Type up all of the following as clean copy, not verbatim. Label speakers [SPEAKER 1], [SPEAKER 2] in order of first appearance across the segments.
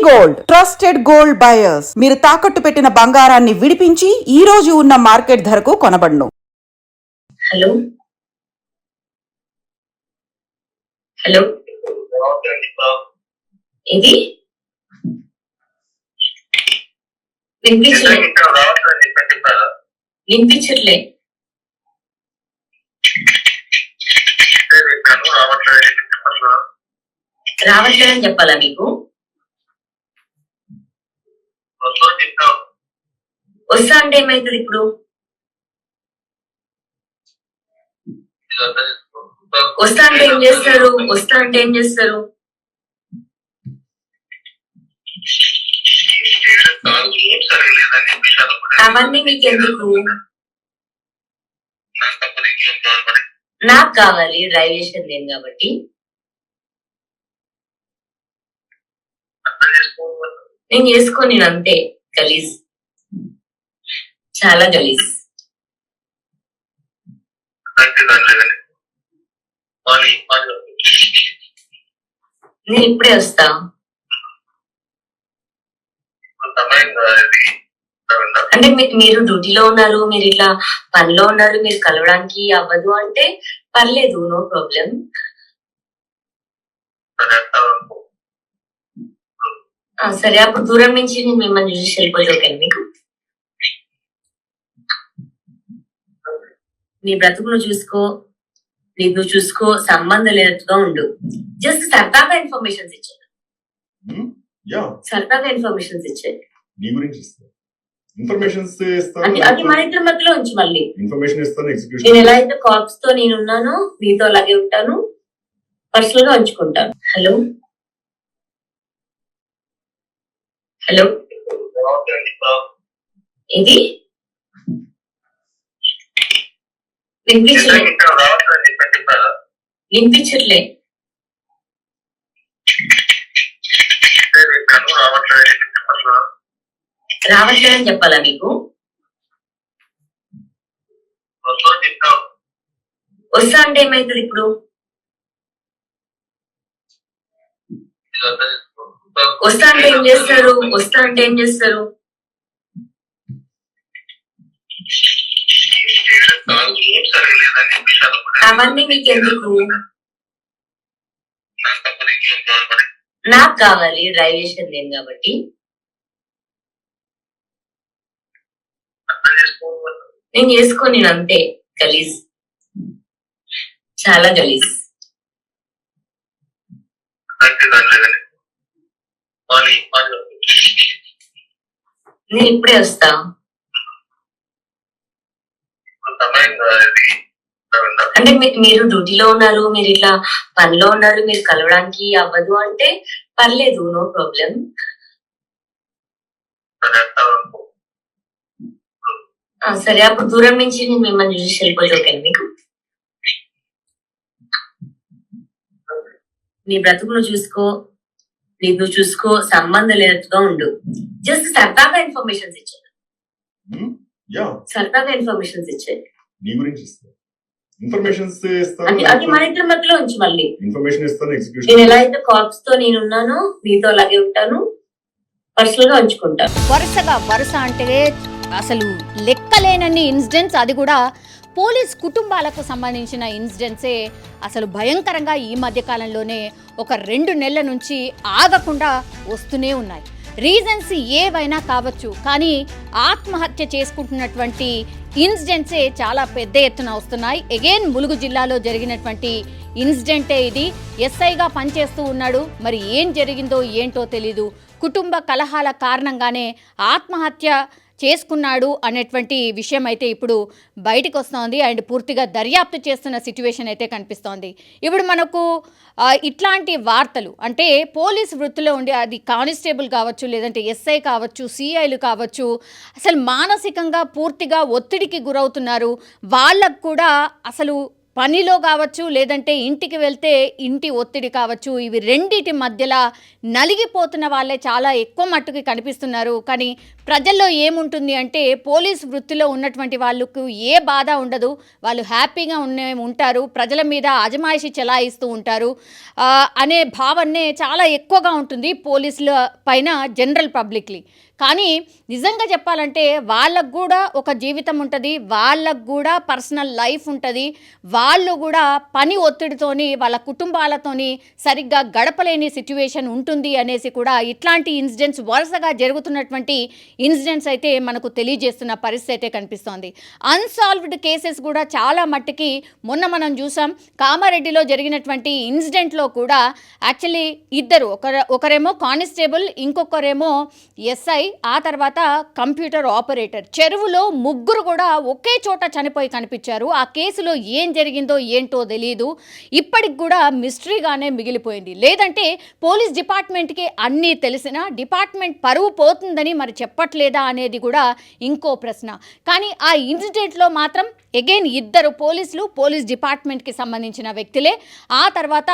[SPEAKER 1] Gold trusted gold buyers. మీరు తాకట్టు పెట్టిన బంగారాన్ని విడిపించి ఈ రోజు ఉన్న మార్కెట్ ధరకు కొనబడును.
[SPEAKER 2] హలో హలో ఇది వినిపించలే వినిపించట్లే రావట్లేదని చెప్పాలా మీకు? వస్తా అంటే ఏమైతుంది ఇప్పుడు? వస్తా అంటే ఏం చేస్తారు? అవన్నీ మీకు ఎందుకు? నాకు కావాలి, డ్రైవ్ చేసేది నేను కాబట్టి. నేను చేసుకోని అంతే. గలీజ్, చాలా గలీజ్. నేను ఇప్పుడే వస్తా. అంటే మీరు డ్యూటీలో ఉన్నారు, మీరు ఇట్లా పనిలో ఉన్నారు, మీరు కలవడానికి అవ్వదు అంటే పర్లేదు, నో ప్రాబ్లం. సరే, అప్పుడు దూరం నుంచి నేను మిమ్మల్ని చూసి వెళ్ళిపోతే ఓకే మీకు? నీ బ్రతుకును చూసుకో, నీకు చూసుకో, సంబంధం లేనట్టుగా ఉండు. జస్ట్ సరదాగా ఇన్ఫర్మేషన్స్ ఇచ్చాను. సరదాగా ఇన్ఫర్మేషన్స్ ఇచ్చాను.
[SPEAKER 3] నీ గురించి
[SPEAKER 2] అది మన ఇద్దరి మధ్యలో ఉంచి మళ్ళీ
[SPEAKER 3] ఇన్ఫర్మేషన్ ఇస్తాను.
[SPEAKER 2] నేను ఎలా అయితే కార్ప్స్ తో నేను ఉన్నానో నీతో అలాగే ఉంటాను, పర్సనల్ గా ఉంచుకుంటాను. హలో హలో ఇది వినిపించలే రావట్లేదని చెప్పాలా మీకు? వస్తా అంటే ఏమైతుంది ఇప్పుడు? వస్తా అంటే ఏం చేస్తారు? అవన్నీ మీకు ఎందుకు? నాకు కావాలి, డ్రైవ్ చేసేది నేను కాబట్టి. నేను చేసుకోని అంతే. గలీజ్, చాలా గలీజ్. నేను ఇప్పుడే వస్తా. అంటే మీరు డ్యూటీలో ఉన్నారు, మీరు ఇట్లా పనిలో ఉన్నారు, మీరు కలవడానికి అవ్వదు అంటే పర్లేదు, నో ప్రాబ్లం. సరే, అప్పుడు దూరం నుంచి నేను మిమ్మల్ని చూసి వెళ్ళిపోతే ఓకే మీకు? నీ బ్రతుకును చూసుకో, నీకు చూసుకో, సంబంధం లేనట్టుగా ఉండు. జస్ట్ సరదాగా ఇన్ఫర్మేషన్స్ ఇచ్చాను.
[SPEAKER 3] నీ గురించి
[SPEAKER 2] అది మన ఇద్దరి మధ్యలో ఉంచి మళ్ళీ
[SPEAKER 3] ఇన్ఫర్మేషన్ ఇస్తాను.
[SPEAKER 2] నేను ఎలా అయితే కార్ప్స్ తో నేను ఉన్నానో నీతో అలాగే ఉంటాను, పర్సనల్ గా ఉంచుకుంటాను.
[SPEAKER 4] వరుస అంటే అసలు లెక్కలేనన్ని ఇన్సిడెంట్స్, అది కూడా పోలీస్ కుటుంబాలకు సంబంధించిన ఇన్సిడెంట్సే అసలు భయంకరంగా ఈ మధ్య కాలంలోనే ఒక 2 నెలల నుంచి ఆగకుండా వస్తూనే ఉన్నాయి. రీజన్స్ ఏవైనా కావచ్చు, కానీ ఆత్మహత్య చేసుకుంటున్నటువంటి ఇన్సిడెంట్సే చాలా పెద్ద ఎత్తున వస్తున్నాయి. అగైన్ ములుగు జిల్లాలో జరిగినటువంటి ఇన్సిడెంటే ఇది. ఎస్ఐగా పనిచేస్తూ ఉన్నాడు, మరి ఏం జరిగిందో ఏంటో తెలీదు. కుటుంబ కలహాల కారణంగానే ఆత్మహత్య చేసుకున్నాడు అనేటువంటి విషయం అయితే ఇప్పుడు బయటకు వస్తోంది. అండ్ పూర్తిగా దర్యాప్తు చేస్తున్న సిచ్యువేషన్ అయితే కనిపిస్తోంది. ఇప్పుడు మనకు ఇట్లాంటి వార్తలు అంటే పోలీస్ వృత్తిలో ఉండి, అది కానిస్టేబుల్ కావచ్చు, లేదంటే ఎస్ఐ కావచ్చు, సిఐలు కావచ్చు, అసలు మానసికంగా పూర్తిగా ఒత్తిడికి గురవుతున్నారు. వాళ్ళకు కూడా అసలు పనిలో కావచ్చు, లేదంటే ఇంటికి వెళ్తే ఇంటి ఒత్తిడి కావచ్చు, ఇవి రెండిటి మధ్యలో నలిగిపోతున్న వాళ్ళే చాలా ఎక్కువ మట్టుకు కనిపిస్తున్నారు. కానీ ప్రజల్లో ఏముంటుంది అంటే పోలీస్ వృత్తిలో ఉన్నటువంటి వాళ్ళకు ఏ బాధ ఉండదు, వాళ్ళు హ్యాపీగా ఉంటారు, ప్రజల మీద అజమాయిషి చెలాయిస్తూ ఉంటారు అనే భావనే చాలా ఎక్కువగా ఉంటుంది పోలీసుల పైన జనరల్ పబ్లిక్లీ. కానీ నిజంగా చెప్పాలంటే వాళ్ళకు కూడా ఒక జీవితం ఉంటుంది, వాళ్ళకు కూడా పర్సనల్ లైఫ్ ఉంటుంది, వాళ్ళు కూడా పని ఒత్తిడితోని వాళ్ళ కుటుంబాలతోని సరిగ్గా గడపలేని సిచ్యువేషన్ ఉంటుంది అనేసి కూడా ఇట్లాంటి ఇన్సిడెంట్స్ వరుసగా జరుగుతున్నటువంటి ఇన్సిడెంట్స్ అయితే మనకు తెలియజేస్తున్న పరిస్థితి అయితే కనిపిస్తోంది. అన్సాల్వ్డ్ కేసెస్ కూడా చాలా మట్టుకి మొన్న మనం చూసాం. కామారెడ్డిలో జరిగినటువంటి ఇన్సిడెంట్లో కూడా యాక్చువల్లీ ఇద్దరు, ఒకరేమో కానిస్టేబుల్, ఇంకొకరేమో ఎస్ఐ, ఆ తర్వాత కంప్యూటర్ ఆపరేటర్, చెరువులో ముగ్గురు కూడా ఒకే చోట చనిపోయి కనిపించారు. ఆ కేసులో ఏం జరిగిందో ఏంటో తెలియదు, ఇప్పటికి కూడా మిస్టరీగానే మిగిలిపోయింది. లేదంటే పోలీస్ డిపార్ట్మెంట్కి అన్నీ తెలిసినా డిపార్ట్మెంట్ పరువు పోతుందని మరి చెప్పట్లేదా అనేది కూడా ఇంకో ప్రశ్న. కానీ ఆ ఇన్సిడెంట్లో మాత్రం అగైన్ ఇద్దరు పోలీసులు, పోలీస్ డిపార్ట్మెంట్కి సంబంధించిన వ్యక్తులే, ఆ తర్వాత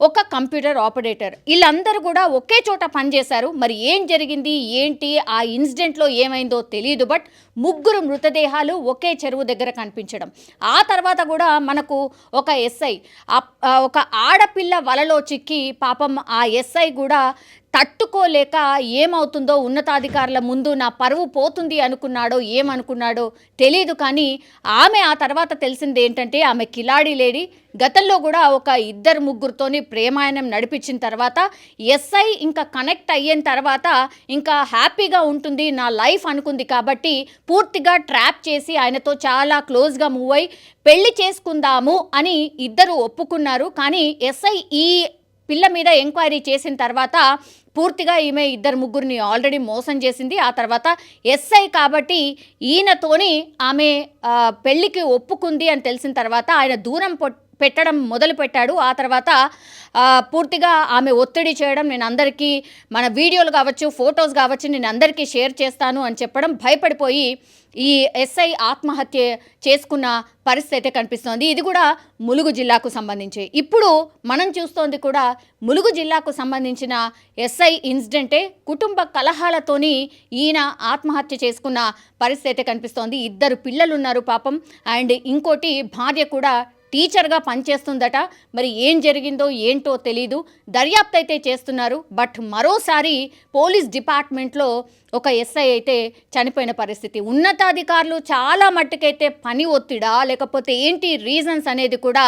[SPEAKER 4] ఒక కంప్యూటర్ ఆపరేటర్, వీళ్ళందరూ కూడా ఒకే చోట పనిచేశారు. మరి ఏం జరిగింది ఏంటి ఆ ఇన్సిడెంట్లో ఏమైందో తెలియదు, బట్ ముగ్గురు మృతదేహాలు ఒకే చెరువు దగ్గర కనిపించడం. ఆ తర్వాత కూడా మనకు ఒక ఎస్ఐ, ఒక ఆడపిల్ల వలలో చిక్కి పాపం ఆ ఎస్ఐ కూడా తట్టుకోలేక ఏమవుతుందో ఉన్నతాధికారుల ముందు నా పరువు పోతుంది అనుకున్నాడో ఏమనుకున్నాడో తెలియదు. కానీ ఆమె ఆ తర్వాత తెలిసింది ఏంటంటే ఆమె కిలాడి లేడీ, గతంలో కూడా ఒక ఇద్దరు ముగ్గురితోని ప్రేమాయణం నడిపించిన తర్వాత ఎస్ఐ ఇంకా కనెక్ట్ అయిన తర్వాత ఇంకా హ్యాపీగా ఉంటుంది నా లైఫ్ అనుకుంది. కాబట్టి పూర్తిగా ట్రాప్ చేసి ఆయనతో చాలా క్లోజ్గా మూవ్ అయ్యి పెళ్లి చేసుకుందాము అని ఇద్దరు ఒప్పుకున్నారు. కానీ ఎస్ఐ ఈ పిల్ల మీద ఎంక్వైరీ చేసిన తర్వాత పూర్తిగా ఈమె ఇద్దరు ముగ్గురిని ఆల్రెడీ మోసం చేసింది. ఆ తర్వాత ఎస్ఐ కాబట్టి ఈయనతోని ఆమె పెళ్ళికి ఒప్పుకుంది అని తెలిసిన తర్వాత ఆయన దూరం పెట్టడం మొదలుపెట్టాడు. ఆ తర్వాత పూర్తిగా ఆమె ఒత్తిడి చేయడం, నేను అందరికీ మన వీడియోలు కావచ్చు, ఫొటోస్ కావచ్చు, నేను అందరికీ షేర్ చేస్తాను అని చెప్పడం, భయపడిపోయి ఈ ఎస్ఐ ఆత్మహత్య చేసుకున్న పరిస్థితి అయితే కనిపిస్తోంది. ఇది కూడా ములుగు జిల్లాకు సంబంధించి. ఇప్పుడు మనం చూస్తోంది కూడా ములుగు జిల్లాకు సంబంధించిన ఎస్ఐ ఇన్సిడెంటే. కుటుంబ కలహాలతోని ఈయన ఆత్మహత్య చేసుకున్న పరిస్థితి అయితే కనిపిస్తోంది. ఇద్దరు పిల్లలు ఉన్నారు పాపం, అండ్ ఇంకోటి భార్య కూడా టీచర్గా పనిచేస్తుందట. మరి ఏం జరిగిందో ఏంటో తెలీదు, దర్యాప్తు అయితే చేస్తున్నారు. బట్ మరోసారి పోలీస్ డిపార్ట్మెంట్లో ఒక ఎస్ఐ అయితే చనిపోయిన పరిస్థితి. ఉన్నతాధికారులు చాలా మట్టుకైతే పని ఒత్తిడా లేకపోతే ఏంటి రీజన్స్ అనేది కూడా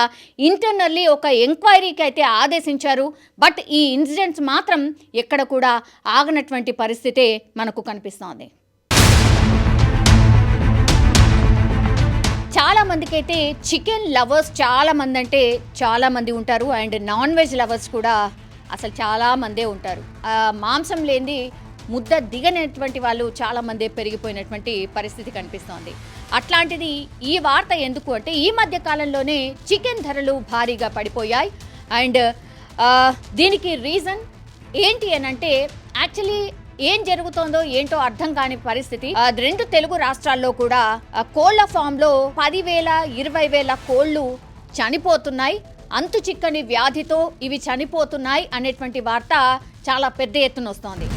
[SPEAKER 4] ఇంటర్నల్లీ ఒక ఎంక్వైరీకి అయితే ఆదేశించారు. బట్ ఈ ఇన్సిడెంట్స్ మాత్రం ఎక్కడ కూడా ఆగనటువంటి పరిస్థితే మనకు కనిపిస్తోంది. చాలా మందికి అయితే చికెన్ లవర్స్ చాలామంది అంటే చాలామంది ఉంటారు, అండ్ నాన్ వెజ్ లవర్స్ కూడా అసలు చాలామందే ఉంటారు. మాంసం లేనిది ముద్ద దిగనటువంటి వాళ్ళు చాలామంది పెరిగిపోయినటువంటి పరిస్థితి కనిపిస్తోంది. అట్లాంటిది ఈ వార్త ఎందుకు అంటే ఈ మధ్య కాలంలోనే చికెన్ ధరలు భారీగా పడిపోయాయి. అండ్ దీనికి రీజన్ ఏంటి అని అంటే యాక్చువల్లీ ఏం జరుగుతోందో ఏంటో అర్థం కాని పరిస్థితి. రెండు తెలుగు రాష్ట్రాల్లో కూడా కోళ్ల ఫామ్ లో 10,000, 20,000 కోళ్లు చనిపోతున్నాయి. అంతు చిక్కని వ్యాధితో ఇవి చనిపోతున్నాయి అనేటువంటి వార్త చాలా పెద్ద ఎత్తున వస్తోంది.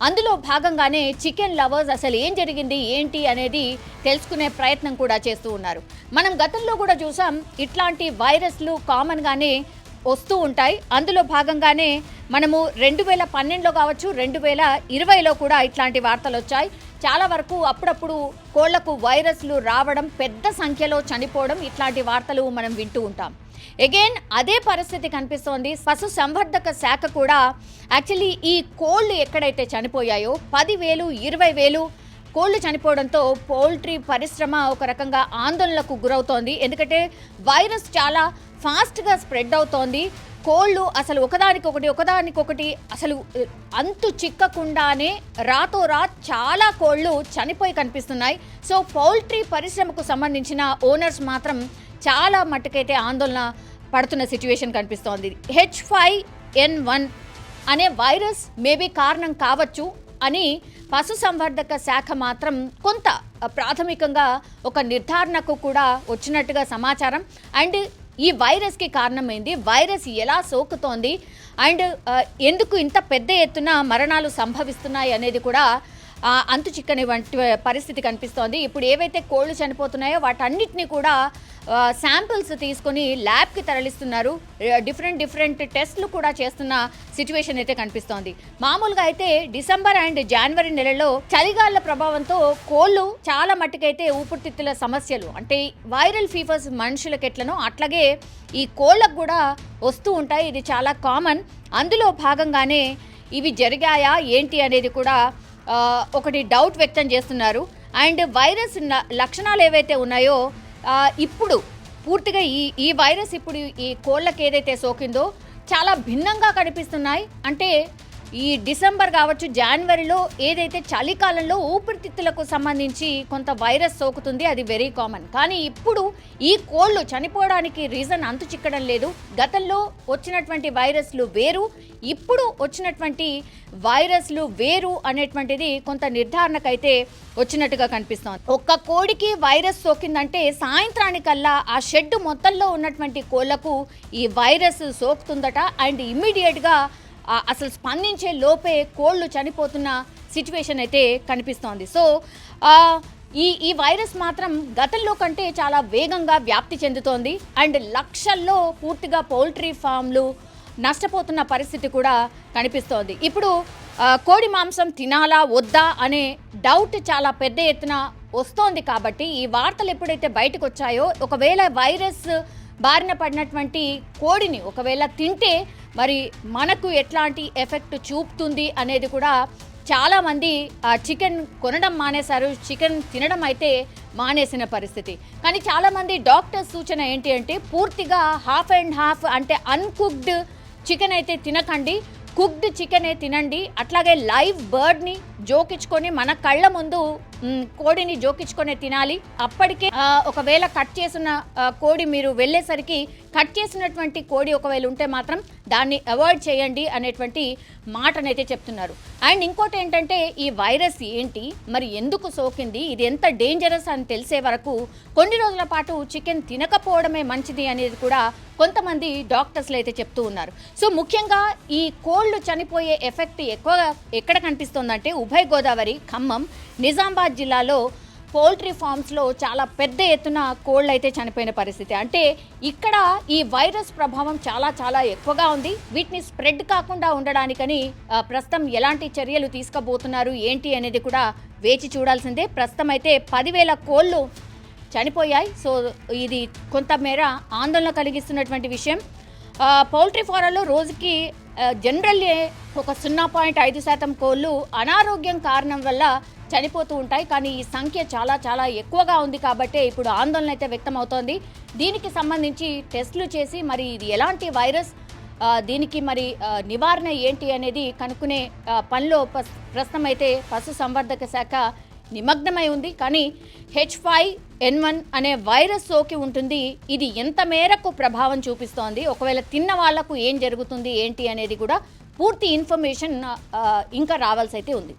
[SPEAKER 4] అందులో భాగంగానే చికెన్ లవర్స్ అసలు ఏం జరిగింది ఏంటి అనేది తెలుసుకునే ప్రయత్నం కూడా చేస్తూ ఉన్నారు. మనం గతంలో కూడా చూసాం, ఇట్లాంటి వైరస్లు కామన్గానే వస్తూ ఉంటాయి. అందులో భాగంగానే మనము 2012లో కావచ్చు, 2020లో కూడా ఇట్లాంటి వార్తలు వచ్చాయి. చాలా వరకు అప్పుడప్పుడు కోళ్లకు వైరస్లు రావడం, పెద్ద సంఖ్యలో చనిపోవడం, ఇట్లాంటి వార్తలు మనం వింటూ ఉంటాం. అగైన్ అదే పరిస్థితి కనిపిస్తోంది. పశు సంవర్ధక శాఖ కూడా యాక్చువల్లీ ఈ కోళ్లు ఎక్కడైతే చనిపోయాయో 10,000, 20,000 కోళ్లు చనిపోవడంతో పౌల్ట్రీ పరిశ్రమ ఒక రకంగా ఆందోళనకు గురవుతోంది. ఎందుకంటే వైరస్ చాలా ఫాస్ట్గా స్ప్రెడ్ అవుతోంది. కోళ్ళు అసలు ఒకదానికొకటి అసలు అంతు చిక్కకుండానే రాతోరాత్ చాలా కోళ్ళు చనిపోయి కనిపిస్తున్నాయి. సో పౌల్ట్రీ పరిశ్రమకు సంబంధించిన ఓనర్స్ మాత్రం చాలా మట్టుకైతే ఆందోళన పడుతున్న సిచ్యువేషన్ కనిపిస్తోంది. H5N1 అనే వైరస్ మేబీ కారణం కావచ్చు అని పశుసంవర్ధక శాఖ మాత్రం కొంత ప్రాథమికంగా ఒక నిర్ధారణకు కూడా వచ్చినట్టుగా సమాచారం. అండ్ ఈ వైరస్కి కారణమైంది, వైరస్ ఎలా సోకుతోంది అండ్ ఎందుకు ఇంత పెద్ద ఎత్తున మరణాలు సంభవిస్తున్నాయి అనేది కూడా అంతు చిక్కని వంటి పరిస్థితి కనిపిస్తోంది. ఇప్పుడు ఏవైతే కోళ్ళు చనిపోతున్నాయో వాటన్నిటిని కూడా శాంపిల్స్ తీసుకొని ల్యాబ్కి తరలిస్తున్నారు. డిఫరెంట్ టెస్ట్లు కూడా చేస్తున్న సిచ్యువేషన్ అయితే కనిపిస్తోంది. మామూలుగా అయితే డిసెంబర్ అండ్ జనవరి నెలలో చలిగాళ్ల ప్రభావంతో కోళ్ళు చాలా మట్టుకైతే ఊపిరితిత్తుల సమస్యలు అంటే వైరల్ ఫీవర్స్ మనుషులకు ఎట్లనో అట్లాగే ఈ కోళ్ళకు కూడా వస్తూ ఉంటాయి. ఇది చాలా కామన్. అందులో భాగంగానే ఇవి జరిగాయా ఏంటి అనేది కూడా ఒకటి డౌట్ వ్యక్తం చేస్తున్నారు. అండ్ వైరస్ లక్షణాలు ఏవైతే ఉన్నాయో ఇప్పుడు పూర్తిగా ఈ వైరస్ ఇప్పుడు ఈ కోళ్ళకి ఏదైతే సోకిందో చాలా భిన్నంగా కనిపిస్తున్నాయి. అంటే ఈ డిసెంబర్ కావచ్చు, జనవరిలో ఏదైతే చలికాలంలో ఊపిరితిత్తులకు సంబంధించి కొంత వైరస్ సోకుతుంది, అది వెరీ కామన్. కానీ ఇప్పుడు ఈ కోళ్ళు చనిపోవడానికి రీజన్ అంతు చిక్కడం లేదు. గతంలో వచ్చినటువంటి వైరస్లు వేరు, ఇప్పుడు వచ్చినటువంటి వైరస్లు వేరు అనేటువంటిది కొంత నిర్ధారణకైతే వచ్చినట్టుగా కనిపిస్తోంది. ఒక్క కోడికి వైరస్ సోకిందంటే సాయంత్రానికల్లా ఆ షెడ్ మొత్తంలో ఉన్నటువంటి కోళ్లకు ఈ వైరస్ సోకుతుందట. అండ్ ఇమ్మీడియట్గా అసలు స్పందించే లోపే కోళ్ళు చనిపోతున్న సిచ్యువేషన్ అయితే కనిపిస్తోంది. సో ఈ వైరస్ మాత్రం గతంలో కంటే చాలా వేగంగా వ్యాప్తి చెందుతోంది. అండ్ లక్షల్లో పూర్తిగా పౌల్ట్రీ ఫామ్లు నష్టపోతున్న పరిస్థితి కూడా కనిపిస్తోంది. ఇప్పుడు కోడి మాంసం తినాలా వద్దా అనే డౌట్ చాలా పెద్ద ఎత్తున వస్తోంది. కాబట్టి ఈ వార్తలు ఎప్పుడైతే బయటకు వచ్చాయో ఒకవేళ వైరస్ బారిన పడినటువంటి కోడిని ఒకవేళ తింటే మరి మనకు ఎట్లాంటి ఎఫెక్ట్ చూపుతుంది అనేది కూడా చాలామంది చికెన్ కొనడం మానేశారు, చికెన్ తినడం అయితే మానేసిన పరిస్థితి. కానీ చాలామంది డాక్టర్స్ సూచన ఏంటి అంటే పూర్తిగా హాఫ్ అండ్ హాఫ్ అంటే అన్కుక్డ్ చికెన్ అయితే తినకండి, కుక్డ్ చికెనే తినండి. అట్లాగే లైవ్ బర్డ్ని జోకించుకొని మన కళ్ళ ముందు కోడిని జోకించుకొని తినాలి. అప్పటికే ఒకవేళ కట్ చేసిన కోడి మీరు వెళ్ళేసరికి కట్ చేసినటువంటి కోడి ఒకవేళ ఉంటే మాత్రం దాన్ని అవాయిడ్ చేయండి అనేటువంటి మాటనైతే చెప్తున్నారు. అండ్ ఇంకోటి ఏంటంటే ఈ వైరస్ ఏంటి, మరి ఎందుకు సోకింది, ఇది ఎంత డేంజరస్ అని తెలిసే వరకు కొన్ని రోజుల పాటు చికెన్ తినకపోవడమే మంచిది అనేది కూడా కొంతమంది డాక్టర్స్లు అయితే చెప్తూ ఉన్నారు. సో ముఖ్యంగా ఈ కోళ్ళు చనిపోయే ఎఫెక్ట్ ఎక్కువగా ఎక్కడ కనిపిస్తోందంటే ఉభయ గోదావరి, ఖమ్మం, నిజామాబాద్ జిల్లాలో పౌల్ట్రీ ఫామ్స్లో చాలా పెద్ద ఎత్తున కోళ్ళు అయితే చనిపోయిన పరిస్థితి. అంటే ఇక్కడ ఈ వైరస్ ప్రభావం చాలా చాలా ఎక్కువగా ఉంది. వీటిని స్ప్రెడ్ కాకుండా ఉండడానికని ప్రస్తుతం ఎలాంటి చర్యలు తీసుకోబోతున్నారు ఏంటి అనేది కూడా వేచి చూడాల్సిందే. ప్రస్తుతం అయితే 10,000 కోళ్ళు చనిపోయాయి. సో ఇది కొంతమేర ఆందోళన కలిగిస్తున్నటువంటి విషయం. పౌల్ట్రీ ఫారాల్లో రోజుకి జనరల్లీ ఒక 0.5% కోళ్ళు అనారోగ్యం కారణం వల్ల చనిపోతూ ఉంటాయి. కానీ ఈ సంఖ్య చాలా చాలా ఎక్కువగా ఉంది కాబట్టి ఇప్పుడు ఆందోళన అయితే వ్యక్తం అవుతోంది. దీనికి సంబంధించి టెస్టులు చేసి మరి ఇది ఎలాంటి వైరస్, దీనికి మరి నివారణ ఏంటి అనేది కనుక్కునే పనిలో ప్రస్తుతం అయితే పశుసంవర్ధక శాఖ నిమగ్నమై ఉంది. కానీ H5N1 అనే వైరస్ సోకి ఉంటుంది. ఇది ఎంత మేరకు ప్రభావం చూపిస్తోంది, ఒకవేళ తిన్న వాళ్లకు ఏం జరుగుతుంది ఏంటి అనేది కూడా పూర్తి ఇన్ఫర్మేషన్ ఇంకా రావాల్సి అయితే ఉంది.